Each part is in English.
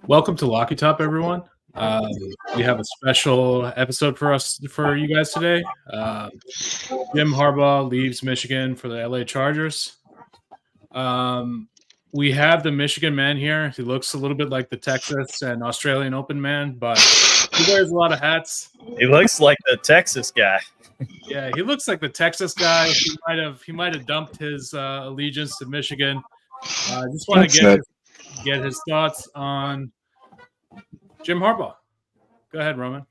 Welcome to Locky Top, everyone. We have a special episode for you guys today. Jim Harbaugh leaves Michigan for the LA Chargers. We have the Michigan man here. He looks a little bit like the Texas and Australian Open man, but he wears a lot of hats. He looks like the Texas guy. Yeah, he looks like the Texas guy. He might have dumped his allegiance to Michigan. I just want to get his thoughts on Jim Harbaugh. Go ahead, Roman.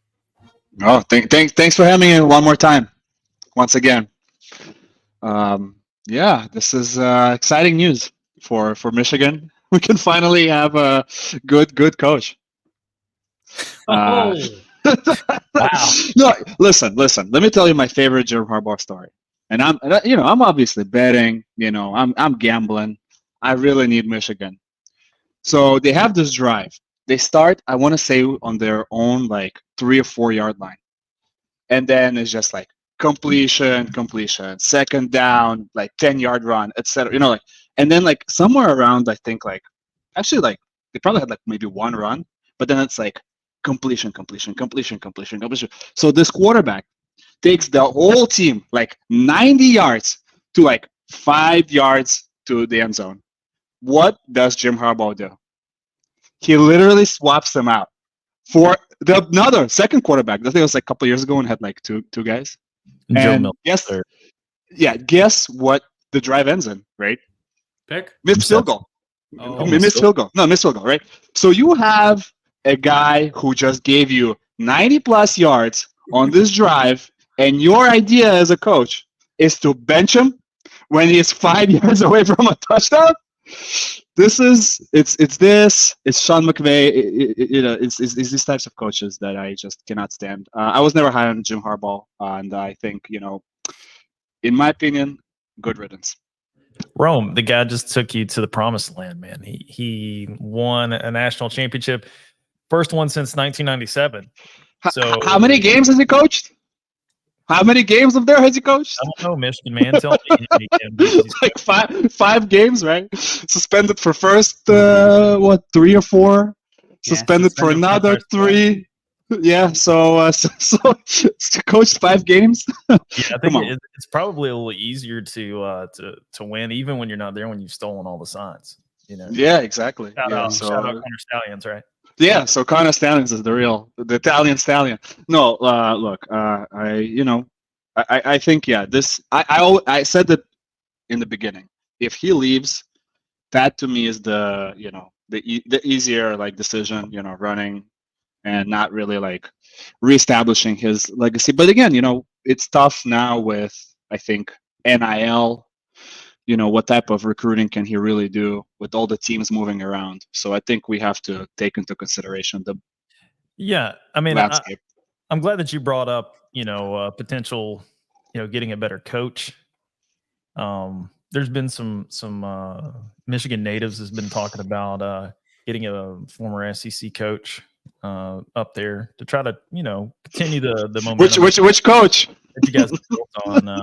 Oh, thanks for having me one more time, once again. Yeah, this is exciting news for Michigan. We can finally have a good coach. Oh. Wow. No, listen. Let me tell you my favorite Jim Harbaugh story. And I'm obviously betting. I'm gambling. I really need Michigan. So they have this drive. They start, I want to say, on their own like 3 or 4 yard line, and then it's just like completion, second down, like 10-yard run, etc. And then like somewhere around, I think like actually like they probably had like maybe one run, but then it's like completion. So this quarterback takes the whole team like 90 yards to like 5 yards to the end zone. What does Jim Harbaugh do? He literally swaps them out for another second quarterback. I think it was like a couple years ago and had like two guys. Joe And Miller. guess what the drive ends in, right? Pick? Missed field goal. Oh, Missed field goal. No, missed field goal, right? So you have a guy who just gave you 90 plus yards on this drive, and your idea as a coach is to bench him when he is 5 yards away from a touchdown? It's Sean McVay. It's these types of coaches that I just cannot stand. I was never high on Jim Harbaugh, and I think, in my opinion, good riddance. Rome, the guy just took you to the promised land, man. He won a national championship, first one since 1997. So how many games has he coached? How many games of there has he coached? I don't know, Michigan man. Tell me. Like five games, right? Suspended for first 3 or 4. Suspended for another 3. Yeah, so coached 5 games. Yeah, I think it's probably a little easier to win, even when you're not there, when you've stolen all the signs. Yeah, exactly. Shout out Connor Stallions, right? Yeah, so Connor Stallions is the Italian stallion. No, look, I think this. I said that in the beginning. If he leaves, that to me is the easier like decision. Running and not really like reestablishing his legacy. But again, it's tough now with, I think, NIL. What type of recruiting can he really do with all the teams moving around? So I think we have to take into consideration the landscape. I'm glad that you brought up, potential, getting a better coach. There's been some Michigan natives has been talking about getting a former SEC coach up there to try to, continue the momentum. Which coach? That you guys built on.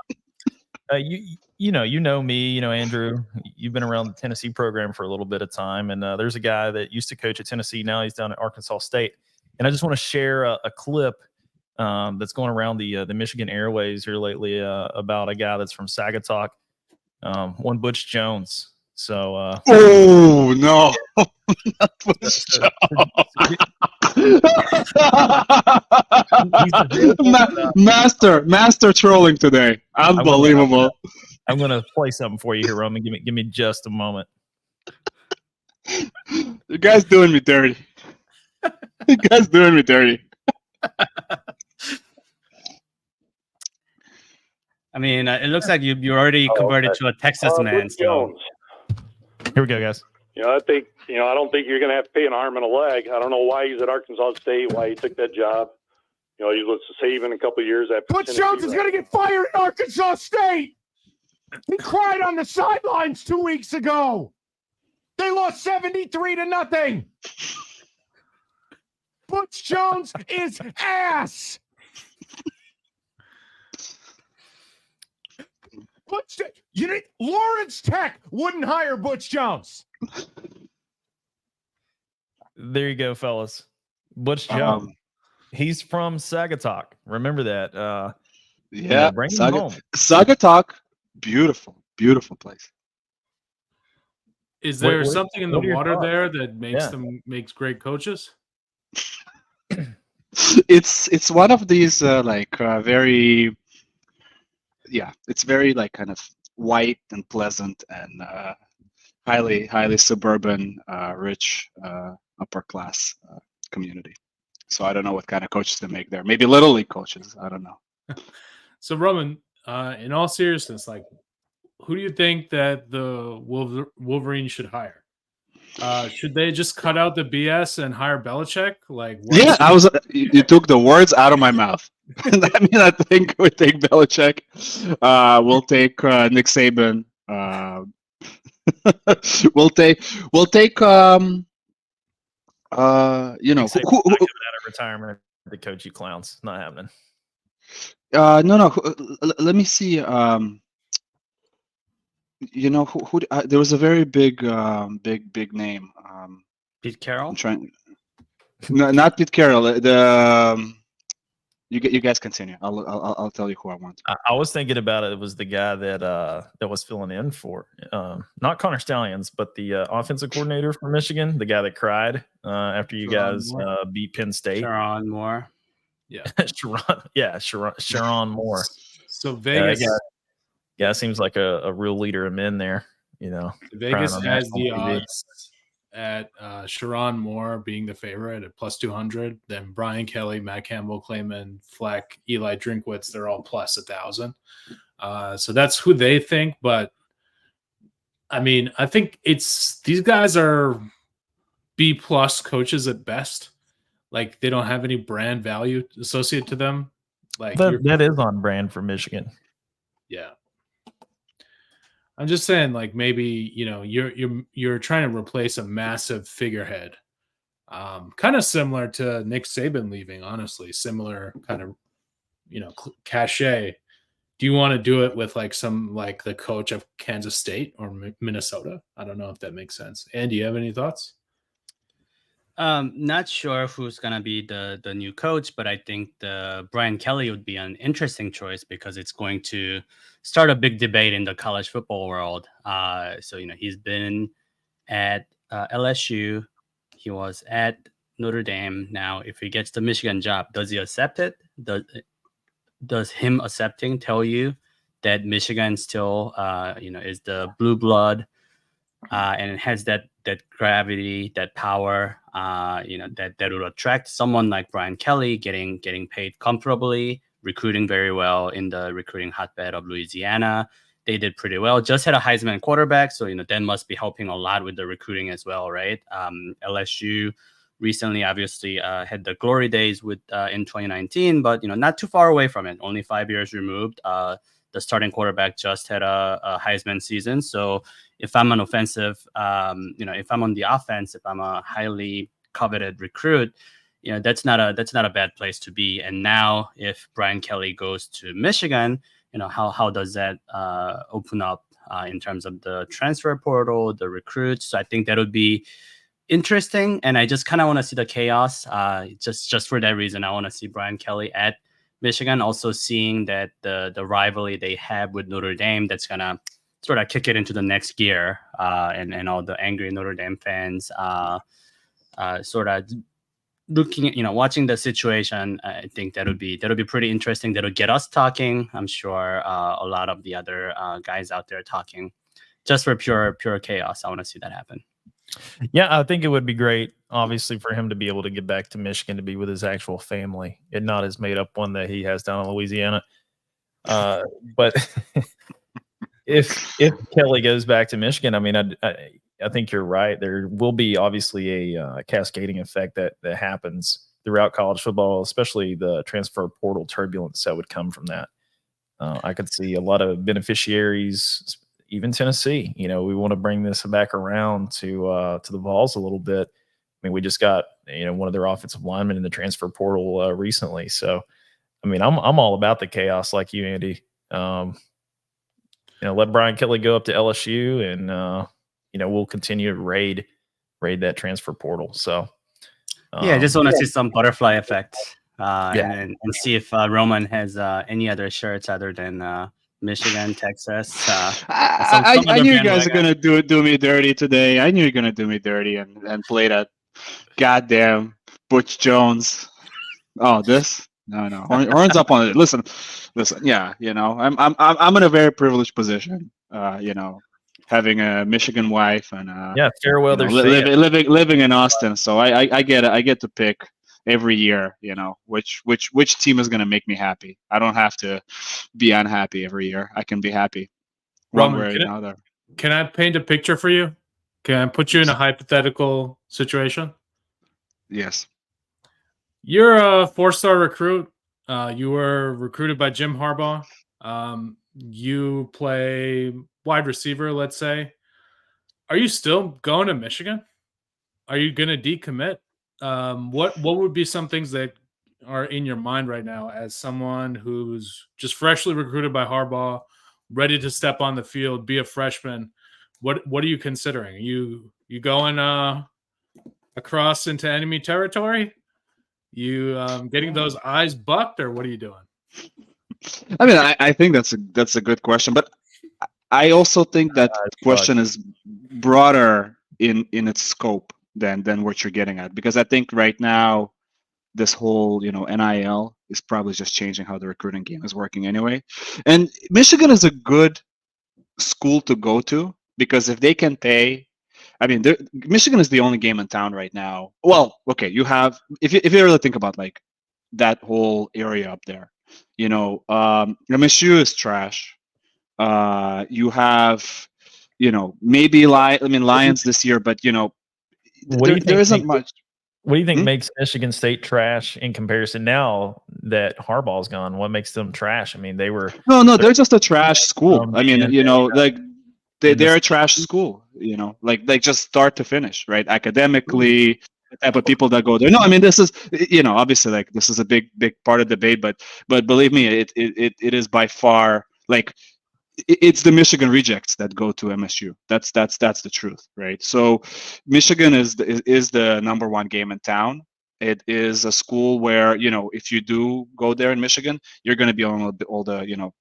You know me, Andrew. You've been around the Tennessee program for a little bit of time, and there's a guy that used to coach at Tennessee. Now he's down at Arkansas State, and I just want to share a clip that's going around the Michigan airways here lately about a guy that's from Sagatuck, one Butch Jones. So, oh no, not Butch Master trolling today. Unbelievable. I'm gonna play something for you here, Roman. Give me just a moment. You guys doing me dirty. I mean, it looks like you already converted to a Texas man. So here we go, guys. I don't think you're going to have to pay an arm and a leg. I don't know why he's at Arkansas State, why he took that job. He was saving a couple of years after. Butch Jones is going to get fired at Arkansas State. He cried on the sidelines 2 weeks ago. They lost 73-0. Butch Jones is ass. Lawrence Tech wouldn't hire Butch Jones. There you go, fellas. Butch Jones. Um, He's from Sagatuck. Remember that. yeah, Bring him home. Sagatuck, beautiful, beautiful place. Is there What- something in the what are your water thoughts? there that makes Yeah. them makes great coaches? It's one of these very, yeah, it's very like kind of white and pleasant and highly suburban, rich, upper class community. So I don't know what kind of coaches they make there. Maybe little league coaches. I don't know. So Roman, in all seriousness, like, who do you think that the Wolverines should hire? Should they just cut out the BS and hire Belichick? Like, Yeah, you took the words out of my mouth. I mean, I think we take Belichick. We'll take Nick Saban. We'll take you know, Nick Saban's not coming out of retirement to coach you clowns. Not happening. no. Let me see. You know, who there was a very big name. Pete Carroll. I'm trying. No, not Pete Carroll. You guys continue. I'll tell you who I want. I was thinking about it. It was the guy that was filling in for not Connor Stallions, but the offensive coordinator for Michigan, the guy that cried after you guys beat Penn State. Sharon Moore. Yeah. Sharon Moore. So Vegas, yeah, seems like a real leader of men there. You know, Vegas on has national the TV. odds at Sharon Moore being the favorite at plus 200. Then Brian Kelly, Matt Campbell, Clayman, Fleck, Eli Drinkwitz, they're all plus 1,000. So that's who they think. But I mean, I think these guys are B plus coaches at best. Like, they don't have any brand value associated to them. Like, that is on brand for Michigan. yeah. I'm just saying, like, maybe, you know, you're trying to replace a massive figurehead. Kind of similar to Nick Saban leaving, honestly. Similar kind of, you know, cachet. Do you want to do it with like the coach of Kansas State or Minnesota? I don't know if that makes sense. And do you have any thoughts? Not sure who's gonna be the new coach, but I think the Brian Kelly would be an interesting choice because it's going to start a big debate in the college football world. So, you know, he's been at LSU, he was at Notre Dame. Now, if he gets the Michigan job, does he accept it? Does him accepting tell you that Michigan still, you know, is the blue blood? And it has that gravity, that power, you know, that will attract someone like Brian Kelly, getting paid comfortably, recruiting very well in the recruiting hotbed of Louisiana. They did pretty well. Just had a Heisman quarterback, so, you know, that must be helping a lot with the recruiting as well, right? LSU recently, obviously, had the glory days with in 2019, but, you know, not too far away from it. Only 5 years removed. The starting quarterback just had a Heisman season, so if I'm an offensive, you know, if I'm on the offense, if I'm a highly coveted recruit, you know, that's not a bad place to be. And now, if Brian Kelly goes to Michigan, you know, how does that open up in terms of the transfer portal, the recruits? So I think that would be interesting, and I just kind of want to see the chaos. Just for that reason, I want to see Brian Kelly at Michigan. Also, seeing that the rivalry they have with Notre Dame, that's gonna sort of kick it into the next gear, and all the angry Notre Dame fans sort of looking at, you know, watching the situation. I think that would be pretty interesting. That would get us talking. I'm sure a lot of the other guys out there talking, just for pure chaos. I want to see that happen. Yeah, I think it would be great, obviously, for him to be able to get back to Michigan to be with his actual family and not his made up one that he has down in Louisiana. But if Kelly goes back to Michigan, I mean, I think you're right. There will be obviously a cascading effect that happens throughout college football, especially the transfer portal turbulence that would come from that. I could see a lot of beneficiaries, even Tennessee. You know, we want to bring this back around to the Vols a little bit. I mean, we just got, you know, one of their offensive linemen in the transfer portal recently. So, I mean, I'm all about the chaos, like you, Andy. You know, let Brian Kelly go up to LSU, and you know, we'll continue to raid that transfer portal. So, Yeah, I just want to Yeah. see some butterfly effect, Yeah. and see if Roman has any other shirts other than Michigan, Texas, and some I other knew you guys are bandwagon. gonna do me dirty today. I knew you're gonna do me dirty and play that goddamn Butch Jones. Oh, this? No. Horns up on it. Listen. Yeah, I'm in a very privileged position. Having a Michigan wife and Yeah, fair weather Sam. living in Austin. So I get it. I get to pick every year. Which team is gonna make me happy. I don't have to be unhappy every year. I can be happy one Roman, way or another. can I paint a picture for you? Can I put you in a hypothetical situation? Yes. You're a 4-star recruit. You were recruited by Jim Harbaugh. You play wide receiver, let's say. Are you still going to Michigan? Are you going to decommit? What would be some things that are in your mind right now as someone who's just freshly recruited by Harbaugh, ready to step on the field, be a freshman? What are you considering? You going across into enemy territory? You getting those eyes bucked, or what are you doing? I mean, I think that's a good question, but I also think that question is broader in its scope than what you're getting at, because I think right now this whole NIL is probably just changing how the recruiting game is working anyway. And Michigan is a good school to go to because if they can pay, I mean, Michigan is the only game in town right now. Well, okay, you have if you really think about like that whole area up there, MSU is trash. You have, maybe Lions this year, but What do you there think isn't much. What do you think Hmm? makes Michigan State trash in comparison now that Harbaugh's gone? What makes them trash? I mean, they were No, they're just a trash school. from I mean, being like in they're this. a trash school. Like just start to finish, right? Academically, the type of people that go there. No, I mean this is obviously like this is a big part of the debate, but believe me, it is by far like it's the Michigan rejects that go to MSU. That's the truth, right? So Michigan is the number one game in town. It is a school where if you do go there in Michigan, you're going to be on all the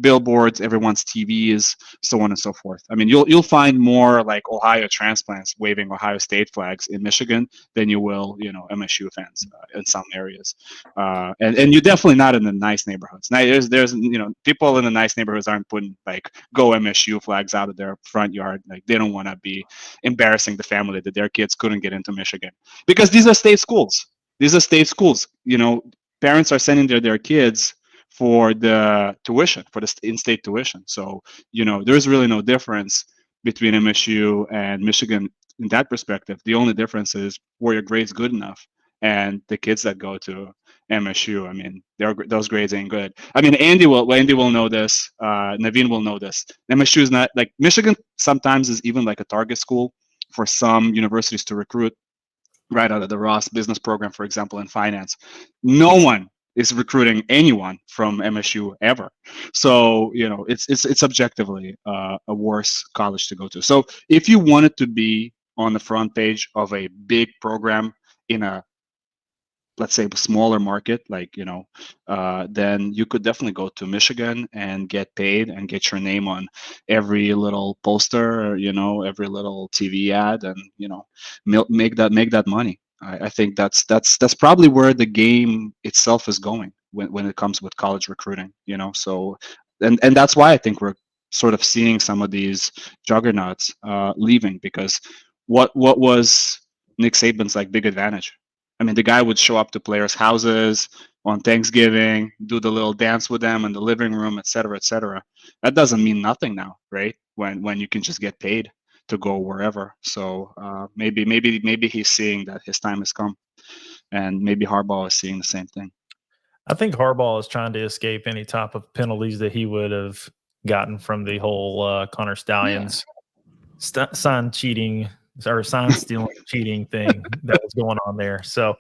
billboards, everyone's TVs, so on and so forth. I mean, you'll find more like Ohio transplants waving Ohio State flags in Michigan than you will MSU fans in some areas, and you're definitely not in the nice neighborhoods. Now there's people in the nice neighborhoods aren't putting like go MSU flags out of their front yard. Like they don't want to be embarrassing the family that their kids couldn't get into Michigan because these are state schools. These are state schools. Parents are sending their kids for the tuition, for the in-state tuition. So there's really no difference between MSU and Michigan in that perspective. The only difference is were your grades good enough, and the kids that go to MSU, I mean, those grades ain't good. I mean, Andy will know this. Naveen will know this. MSU is not like Michigan. Sometimes is even like a target school for some universities to recruit right out of the Ross business program, for example, in finance. No one is recruiting anyone from MSU ever. So it's objectively a worse college to go to. So if you wanted to be on the front page of a big program in a, let's say, a smaller market, like then you could definitely go to Michigan and get paid and get your name on every little poster, or, every little TV ad, and make that money. I think that's probably where the game itself is going when it comes with college recruiting. So and that's why I think we're sort of seeing some of these juggernauts leaving, because what was Nick Saban's like big advantage? I mean, the guy would show up to players' houses on Thanksgiving, do the little dance with them in the living room, et cetera, et cetera. That doesn't mean nothing now, right? When you can just get paid to go wherever. So maybe he's seeing that his time has come, and maybe Harbaugh is seeing the same thing. I think Harbaugh is trying to escape any type of penalties that he would have gotten from the whole Connor Stallions sign cheating or sign stealing cheating thing that was going on there. So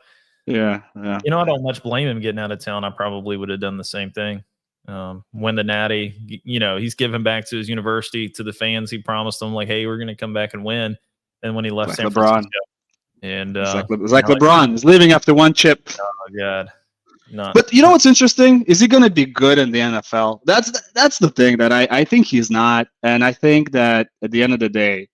yeah. I don't much blame him getting out of town. I probably would have done the same thing. Win the Natty, he's giving back to his university, to the fans. He promised them like, hey, we're going to come back and win. And when he left Like San LeBron. Francisco, And It's like like, LeBron is leaving after one chip. oh God, not. But you know what's interesting? Is he going to be good in the NFL? That's the thing that I think he's not, and I think that at the end of the day,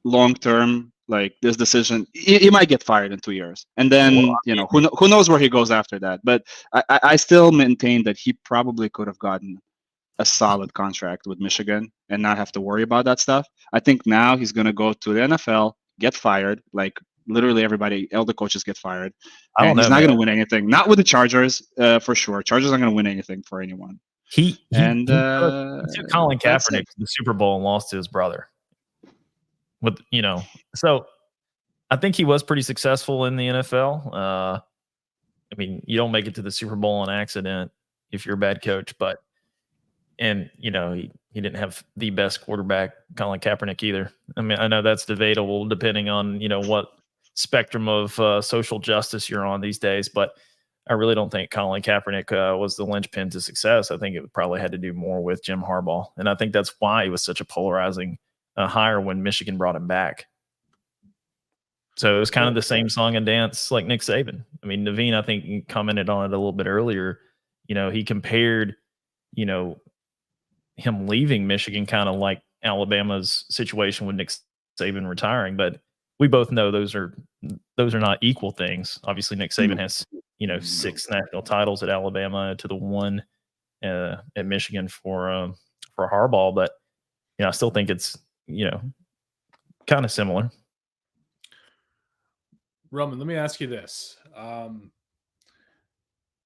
long term, like this decision, he might get fired in 2 years, and then who knows where he goes after that. But I still maintain that he probably could have gotten a solid contract with Michigan and not have to worry about that stuff. I think now he's going to go to the NFL, get fired, like literally everybody, all the coaches get fired. I don't And know. he's not going to win anything. Not with the Chargers, for sure. Chargers aren't going to win anything for anyone. He And took Colin that's Kaepernick it. to the Super Bowl and lost to his brother. With so I think he was pretty successful in the NFL. I mean, you don't make it to the Super Bowl on accident if you're a bad coach, but he didn't have the best quarterback, Colin Kaepernick, either. I mean, I know that's debatable depending on what spectrum of social justice you're on these days, but I really don't think Colin Kaepernick was the linchpin to success. I think it probably had to do more with Jim Harbaugh, and I think that's why he was such a polarizing hire when Michigan brought him back. So it was kind of the same song and dance like Nick Saban. I mean, Naveen, I think, you commented on it a little bit earlier. He compared, him leaving Michigan kind of like Alabama's situation with Nick Saban retiring, but we both know those are not equal things. Obviously, Nick Saban has 6 national titles at Alabama to the 1 at Michigan for Harbaugh, but I still think it's kind of similar. Roman, let me ask you this: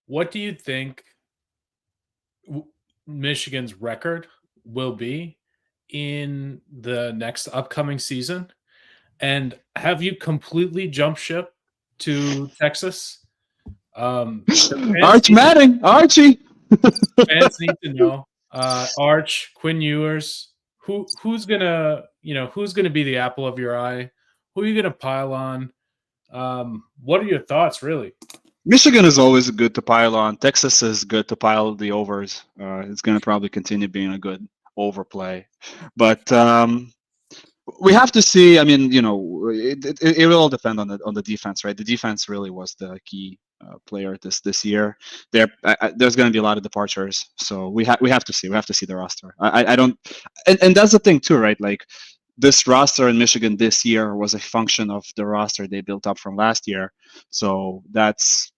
what do you think Michigan's record will be in the next upcoming season? And have you completely jumped ship to Texas? Archie. Fans need to know. Arch, Quinn Ewers, who's gonna be the apple of your eye? Who are you gonna pile on? What are your thoughts, really? Michigan is always good to pile on. Texas is good to pile the overs. It's going to probably continue being a good overplay, but we have to see. I mean, it will all depend on the defense, right? The defense really was the key player this year. There's going to be a lot of departures, so we have to see. We have to see the roster. I don't, and that's the thing too, right? Like, this roster in Michigan this year was a function of the roster they built up from last year. So that's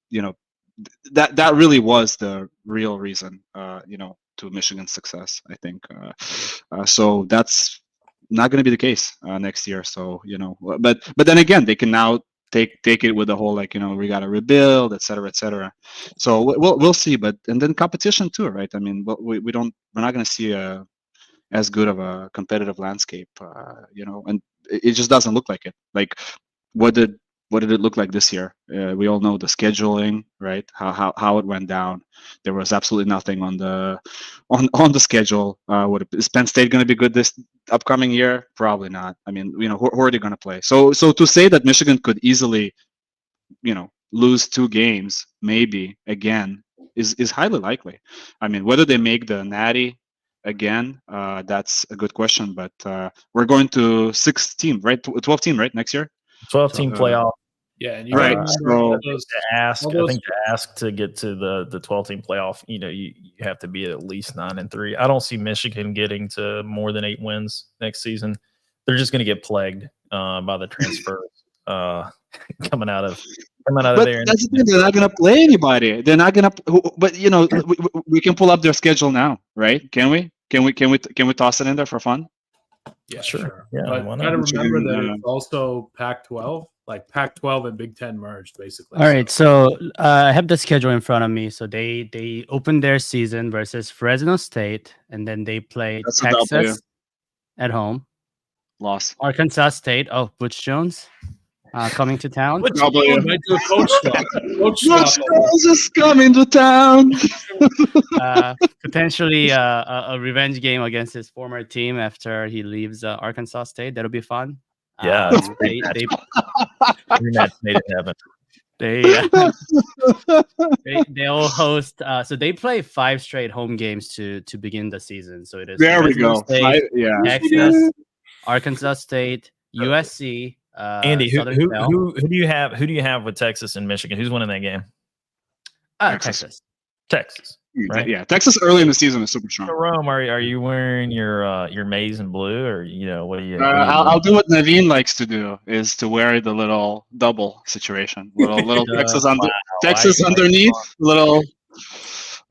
that really was the real reason to Michigan's success, I think. So that's not going to be the case next year. So but then again, they can now take it with the whole we got to rebuild, et cetera. So we'll see. But and then competition too, right? I mean, we're not going to see as good of a competitive landscape, and it just doesn't look like it. Like, what did it look like this year? We all know the scheduling, right? How it went down. There was absolutely nothing on the schedule. Is Penn State going to be good this upcoming year? Probably not. I mean, who are they going to play? So to say that Michigan could easily, lose 2 games, maybe again, is highly likely. I mean, whether they make the Natty again, that's a good question, but we're going to 6 team, right? 12 team, right, next year? 12-team playoff. Yeah, and you right. remember I think to ask to get to the 12-team playoff, you have to be at least 9-3. I don't see Michigan getting to more than 8 wins next season. They're just going to get plagued by the transfers coming out of there. That's the thing. They're not going to play anybody. They're not going to. But we can pull up their schedule now, right? Can we? Can we toss it in there for fun? Yeah, sure. Yeah, but gotta remember that it's also Pac-12. Like Pac-12 and Big Ten merged, basically. All right, so I have the schedule in front of me. So they opened their season versus Fresno State, and then they play Texas at home. Loss. Arkansas State. Oh, Butch Jones coming to town. Butch Jones might do a coach swap. Butch Jones is coming to town. Potentially a revenge game against his former team after he leaves Arkansas State. That'll be fun. Yeah, rematch made it happen. They'll host. So they play 5 straight home games to begin the season. So it is there we go. State, Texas, Arkansas State, USC, Andy, Southern Cal. who do you have? Who do you have with Texas and Michigan? Who's winning that game? Texas. Texas, right? Yeah, Texas early in the season is super So strong. Rome, are you wearing your maize and blue, or what do you? I'll do what Naveen likes to do, is to wear the little double situation, little Texas Texas why underneath, the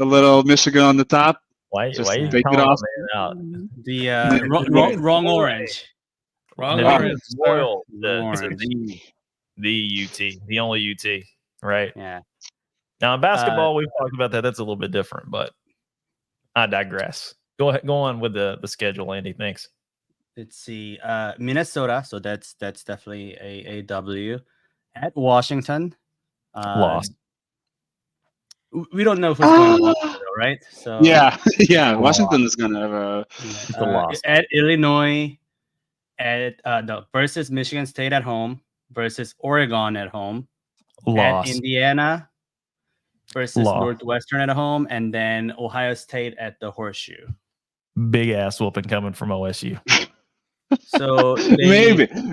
little Michigan on the top. Why Just you take it calling off. my man out? The Wrong- wrong orange. Wrong Naveen orange, is sir. loyal to Orange. the UT, the only UT, right? Yeah. Now in basketball, we've talked about that. That's a little bit different, but I digress. Go ahead, go on with the schedule, Andy. Thanks. Let's see. Minnesota. So that's definitely a W. At Washington. Lost. We don't know who's going to Washington, though, right? So yeah. Washington is gonna have a. It's a loss. At Illinois. Versus Michigan State at home. Versus Oregon at home. Loss. At Indiana. Versus Loss. Northwestern at home, and then Ohio State at the Horseshoe. Big ass whooping coming from OSU. So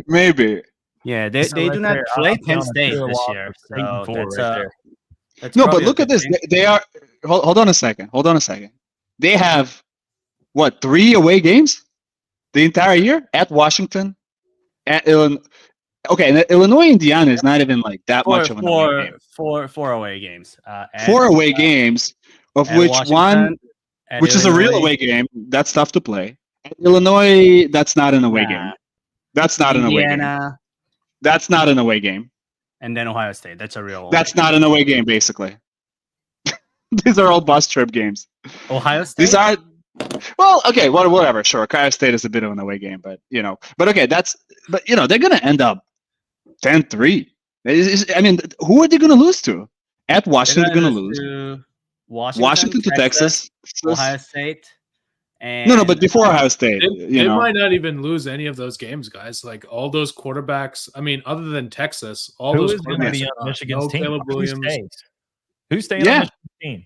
maybe. Yeah, they So do right not there, play I'm Penn counting State two this losses, year. 8 and So 4 that's right there. that's No, but probably a look at good this. thing. They are. Hold on a second. Hold on a second. They have what, 3 away games the entire year at Washington, at Illinois. Okay, and Illinois, Indiana is not even like that much of an away game. Four away games. 4 away games, of at which Washington, one, at which is a real Illinois, away game. That's tough to play. At Illinois, that's not an away game. That's not an away game. Indiana, That's not an away game. and then Ohio State. That's a real. That's not an away game, basically. These are all bus trip games. Ohio State. These are, well, okay, whatever. Sure, Ohio State is a bit of an away game, but but okay, they're gonna end up 10-3. I mean, who are they gonna lose to? At Washington, they're gonna lose. To Washington to Texas. Ohio State. And, No, but before Ohio State, They might not even lose any of those games, guys. Like all those quarterbacks. I mean, other than Texas, all Who those is going to be quarterbacks. on Michigan's No team? Caleb Who Williams. stays? Who's staying on Yeah. Michigan's team?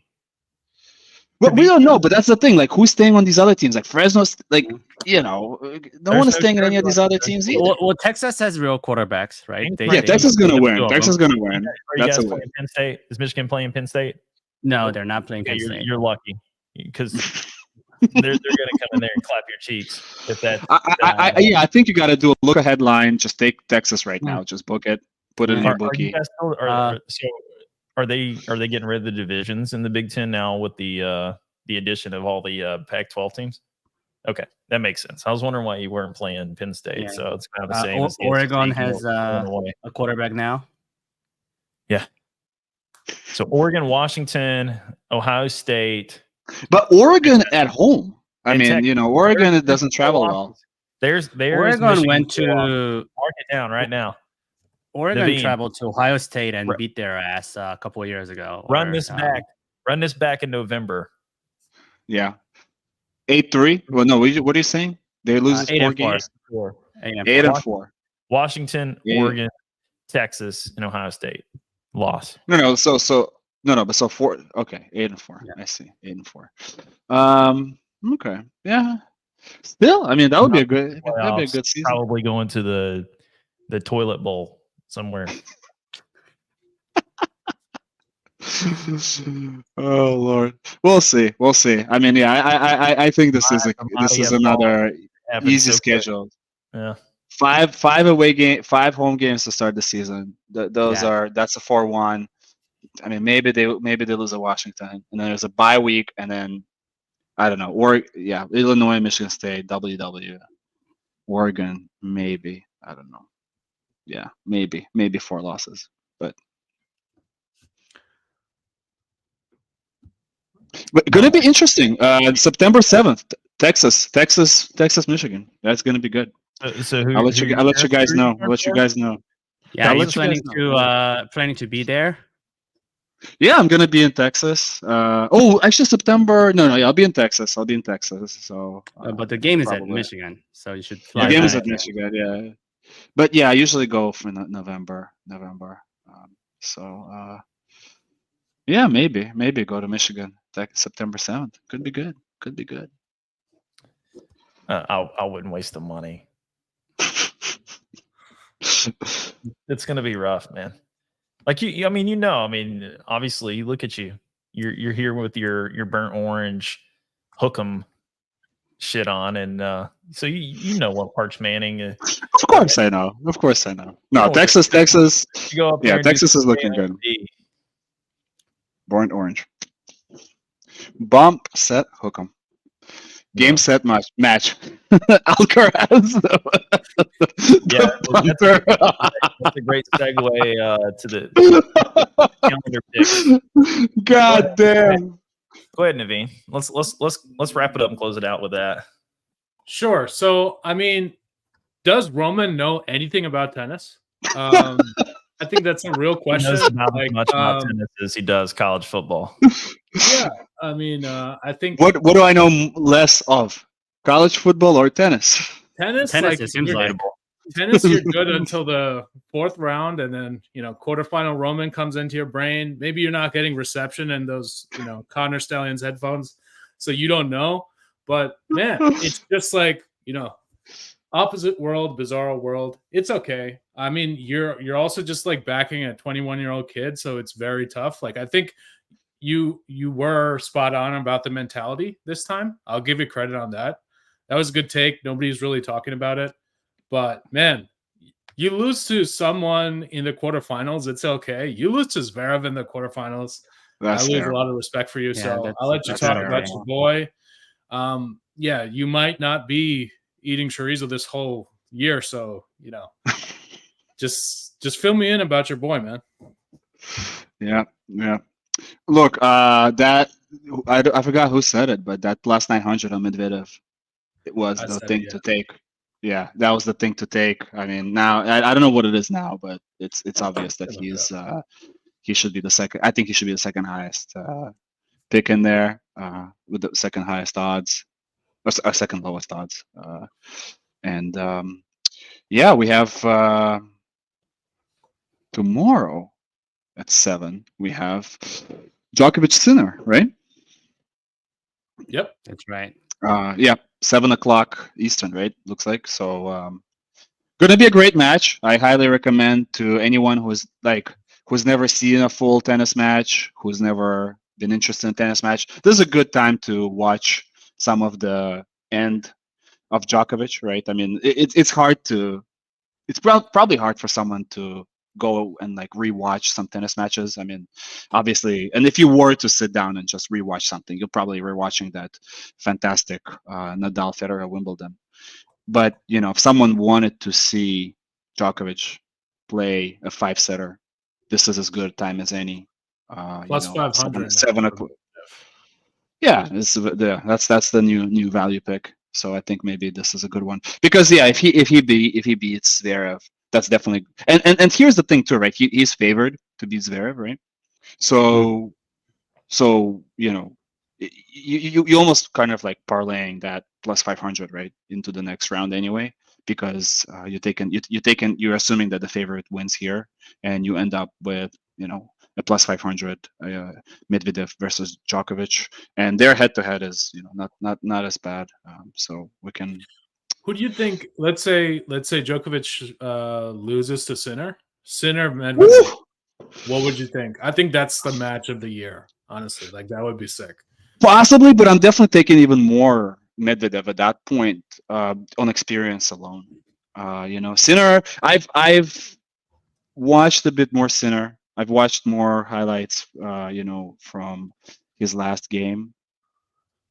But we don't know. But that's the thing. Like, who's staying on these other teams? Like Fresno's. Like, no one is staying on any of these other teams either. Well, Texas has real quarterbacks, right? Yeah, Texas is gonna win. two of Texas is them. gonna win. Are you That's guys a win. playing Penn State? Is Michigan playing Penn State? No, they're not playing Yeah, Penn State. you're lucky because they're going to come in there and clap your cheeks if that. I think you got to do a look ahead line. Just take Texas right now. Just book it. Put it in your Are you bookie. guys still, are they getting rid of the divisions in the Big Ten now with the addition of all the Pac-12 teams? Okay, that makes sense. I was wondering why you weren't playing Penn State. Yeah. So it's kind of the same. as the Oregon SEC has going away. a quarterback now. Yeah. So Oregon, Washington, Ohio State. But Oregon at home. I And mean, Texas. Oregon, it doesn't travel well. There's Oregon Michigan went to to mark it down right now. Oregon Naveen. traveled to Ohio State and Right. beat their ass a couple of years ago. Run this back in November. Yeah. 8-3. Well, no. What are you saying? They lose 4 8-4. games. 8-4. 8-4. Washington, Yeah. Oregon, Texas, and Ohio State. Loss. No. But so 4. Okay, 8-4. Yeah. I see. 8-4. Okay. Yeah. Still, I mean, that would be a good. That'd be a good season. Probably going to the toilet bowl somewhere. Oh Lord, we'll see. We'll see. I mean, yeah, I think this is another easy schedule. Yeah. 5 home games to start the season. That's a 4-1. I mean, maybe they lose at Washington, and then there's a bye week, and then I don't know. Illinois, Michigan State, WW, Oregon, maybe. I don't know. Yeah, maybe 4 losses, but gonna be interesting. September 7th, Texas, Michigan. That's gonna be good. So I'll let you guys know. Yeah, I'll are you let you guys planning to be there? Yeah, I'm gonna be in Texas. Actually, September. No, I'll be in Texas. So, But the game is at probably. Michigan, so you should fly. The game is back. at Michigan. Yeah, but yeah, I usually go for November. Yeah, maybe go to Michigan. September 7th. Could be good. I wouldn't waste the money. It's gonna be rough, man. Like I mean, obviously, you look at you. You're here with your burnt orange hook'em shit on, and so you know what Parch Manning. Of course I know. Of course I know. No, know what Texas. You go up there Yeah, and do Texas is looking good. JMD. Burnt orange. Bump, set, hook 'em. Game, Yeah. set, match. Alcaraz. Yeah, Punter. that's a great segue to the calendar picks. God damn. Go ahead, Naveen. Let's wrap it up and close it out with that. Sure. So, I mean, does Roman know anything about tennis? I think that's a real He question. knows about as Like, much about tennis as he does college football. yeah, I mean, I think What do I know less of? College football or tennis? tennis, Tennis, like, it seems you're- like. tennis, you're good until the fourth round, and then quarterfinal Roman comes into your brain. Maybe you're not getting reception in those Connor Stallions headphones, so you don't know. But man, it's just like opposite world, bizarro world. It's okay. I mean, you're also just like backing a 21-year-old kid, so it's very tough. Like I think you were spot on about the mentality this time. I'll give you credit on that. That was a good take. Nobody's really talking about it. But man, you lose to someone in the quarterfinals, it's okay. You lose to Zverev in the quarterfinals, That's I lose terrible. a lot of respect for you. Yeah, So I'll let you that's talk terrible. about your boy. Yeah, you might not be eating chorizo this whole year, so just fill me in about your boy, man. Yeah. Look, that I forgot who said it, but that plus 900 on Medvedev, it was I the said it, thing yeah. to take. Yeah, that was the thing to take. I mean, now I don't know what it is now, but it's obvious that he should be the second. I think he should be the second highest pick in there with the second highest odds, or second lowest odds. And yeah, we have tomorrow at 7. We have Djokovic Sinner, right? Yep. That's right. Yeah, 7 o'clock Eastern, right? Looks like so. Gonna be a great match. I highly recommend to anyone who's never seen a full tennis match, who's never been interested in a tennis match. This is a good time to watch some of the end of Djokovic, right? I mean, it's hard to. It's probably hard for someone to go and like rewatch some tennis matches. I mean, obviously, and if you were to sit down and just rewatch something, you're probably rewatching that fantastic Nadal Federer Wimbledon. But if someone wanted to see Djokovic play a 5-setter, this is as good a time as any. Plus 500. 7 o'clock. Yeah, that's the new value pick. So I think maybe this is a good one because if he beats Zverev, that's definitely and here's the thing too, right? He's favored to beat Zverev, right? So you almost kind of like parlaying that plus 500 right into the next round anyway, because you're assuming that the favorite wins here, and you end up with a plus 500 Medvedev versus Djokovic, and their head to head is not as bad. So we can. Who do you think? Let's say Djokovic loses to Sinner Medvedev. What would you think? I think that's the match of the year. Honestly, like that would be sick. Possibly, but I'm definitely taking even more Medvedev at that point on experience alone. Sinner. I've watched a bit more Sinner. I've watched more highlights. From his last game.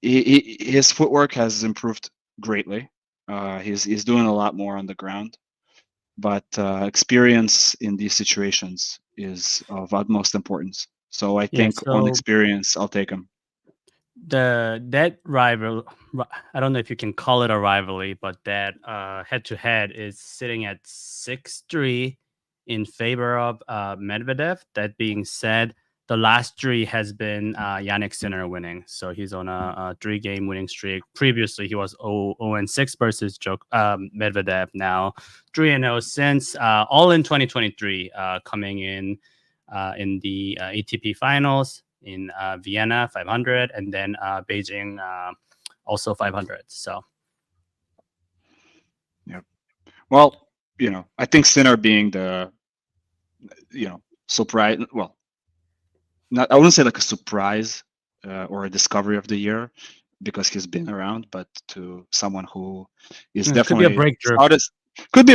His footwork has improved greatly. He's doing a lot more on the ground, but experience in these situations is of utmost importance. So I think on experience, I'll take him. That rival, I don't know if you can call it a rivalry, but that head-to-head is sitting at 6-3 in favor of Medvedev. That being said, the last 3 has been Yannick Sinner winning, so he's on a 3-game winning streak. Previously, he was 0-6 versus Medvedev. Now 3-0 since, all in 2023, coming in the ATP finals in Vienna 500, and then Beijing also 500. So, yeah. Well, I think Sinner being the, surprise. Well, I wouldn't say like a surprise or a discovery of the year because he's been around, but to someone who is Could be a definitely breakthrough. could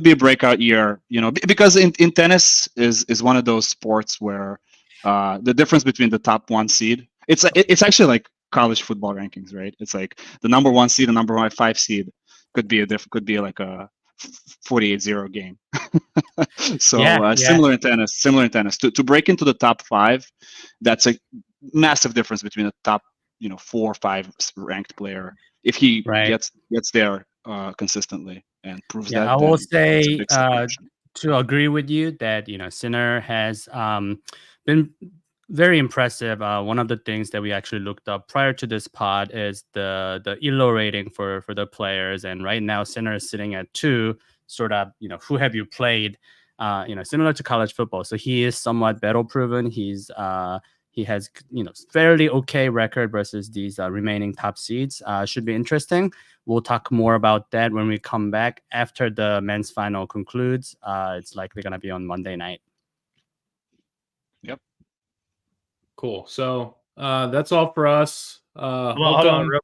be a breakout year. Because in tennis is one of those sports where the difference between the top one seed, it's actually like college football rankings, right? It's like the number one seed and number 5 seed could be like a 48-0 game. So Yeah, similar in tennis to break into the top 5, that's a massive difference between the top 4 or 5 ranked player. If he right. gets there consistently and proves Yeah, that, I will then it's a say big celebration. to agree with you that Sinner has been very impressive. One of the things that we actually looked up prior to this pod is the ELO rating for the players, and right now Sinner is sitting at 2. Sort of, who have you played? Similar to college football, so he is somewhat battle proven. He has fairly okay record versus these remaining top seeds. Should be interesting. We'll talk more about that when we come back after the men's final concludes. It's likely going to be on Monday night. Yep. Cool. So that's all for us. Hold on real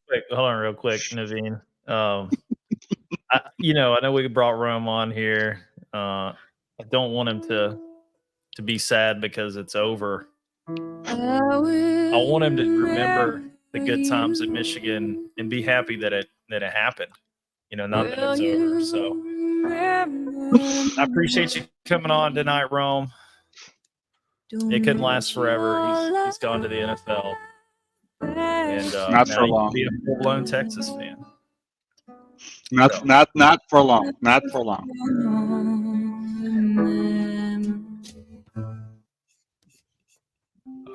quick, Naveen. I know we brought Rome on here. I don't want him to be sad because it's over. I want him to remember the good times at Michigan and be happy that it happened. Not that it's over. So I appreciate you coming on tonight, Rome. It couldn't last forever. He's gone to the NFL, and Not now for he long. can be a full-blown Texas fan. Not for long. Not for long.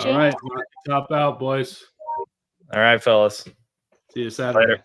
All right, top out, boys. All right, fellas. See you Saturday. Later.